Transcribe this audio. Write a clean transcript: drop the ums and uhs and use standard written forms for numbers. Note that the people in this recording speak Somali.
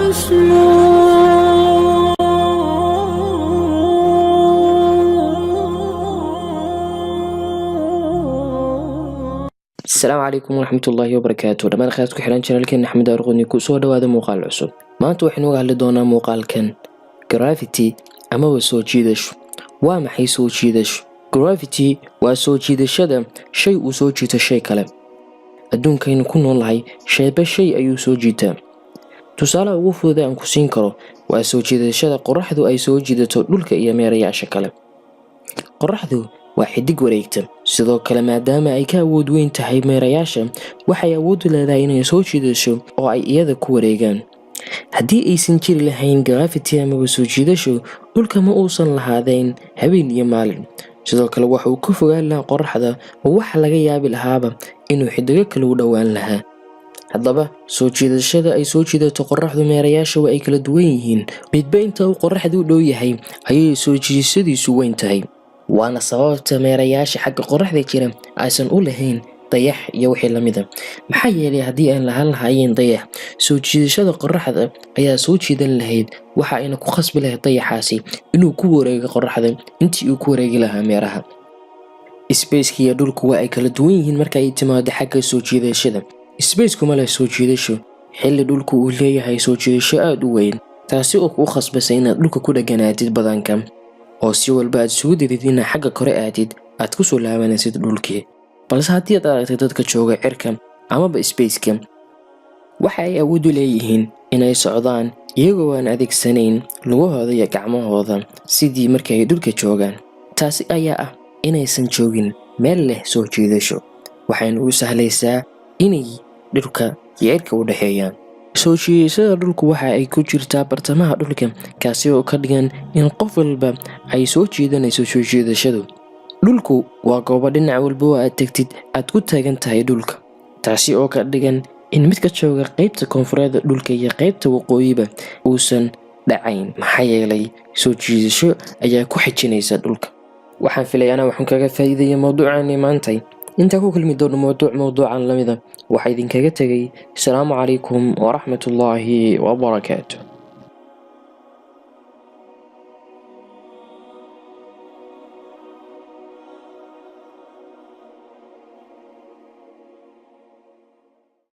السلام عليكم ورحمة الله وبركاته. دمان خيرتكم حلان channelكن أحمد أرغوني كسو دوادا muuqaal cusub. maanta waxaynu uga hadli doonaa muuqaalkan gravity ama soo jiidasho. waa maxay soo jiidasho? Gravity waa soo jiidashada shay uu soo jiito shay kale. adduunkaynu ku noolahay shayba shay ayuu soo jiitaa. tusaale ugu fudud aan ku siin karo waa soo jiidashada qorraxdu ay soo jiidato dhulka iyo meerayaasha kale. qorraxdu waa xidig wareegta, sidoo kale maadaama ay ka awood weyn tahay meerayaasha, waxay awood u leedahay inay soo jiidasho oo ay iyada ku wareegaan. haddii aysan jiri lahayn gravity ama soo jiidasho, dhulka ma uusan lahaadeen habeen iyo maalin. sidoo kale waxa uu ka fogaan lahaa qorraxda oo waxa laga yaabi lahaaba inuu xidigo kale u dhowaan lahaa. haddaba soo jiidashada ay soo jiidato qorraxdu meerayaasha waa ay kala duwan yihiin. midba inta uu qorraxdu u dhow yahay ayay soo jiidashadiisu weyn tahay. waana sababta meerayaasha xagga qorraxda jira aysan u lahayn dayax iyo wixii la mid ah. maxaa yeelay haddii aan lahayn dayax, soo jiidashada qorraxda ayaa soo jiidan lahayd, waxa ayna ku khasbi lahayd dayaxaasi inuu ku wareego qorraxda intii uu ku wareegi lahaa meeraha. Space-ka iyo dhulku waa ay kala duwan yihiin marka ay timaado xagga soo jiidashada. Space-ku ma leh soo jiidasho, xilli dhulku uu leeyahay soo jiidasho aad u weyn, taasi oo ku khasbasa inaad dhulka ku dhaganaatid badanka, oo si walba aad isugu dayid inaad xagga kore aadid aad ku soo laabanaysid dhulkii. balse haddii aad aragtay dadka jooga cirka amaba space-ka, waxa ay awood u leeyihiin inay socdaan iyagoo aan adeegsanayn lugahooda iyo gacmahooda sidii markay dhulka joogaan. taasi ayaa ah inaysan joogin meel leh soo jiidasho, waxayna u sahlaysaa inay dhulka iyo cirka u dhaxeeyaan. soo jiidashada dhulku waxa ay ku jirtaa bartamaha dhulka, kaasi oo ka dhigan in qof walba ay soo jiidanayso soo jiidashadu. dhulku waa goobo dhinac walba oo aad tagtid aad ku taagan tahay dhulka, taasi oo ka dhigan in midka jooga qaybta koonfureed dhulka iyo qaybta waqooyiba uusan dhacayn, maxaa yeelay soo jiidasho ayaa ku xijinaysa dhulka. waxaan filayaa waxaan kaga faa'iideeyay mawduucan maantay. inta ku kulmi doono mawduucan lamida waxaa idinkaga tagay. Assalaamu calaykum waraxmatullaahi wabarakaatuh.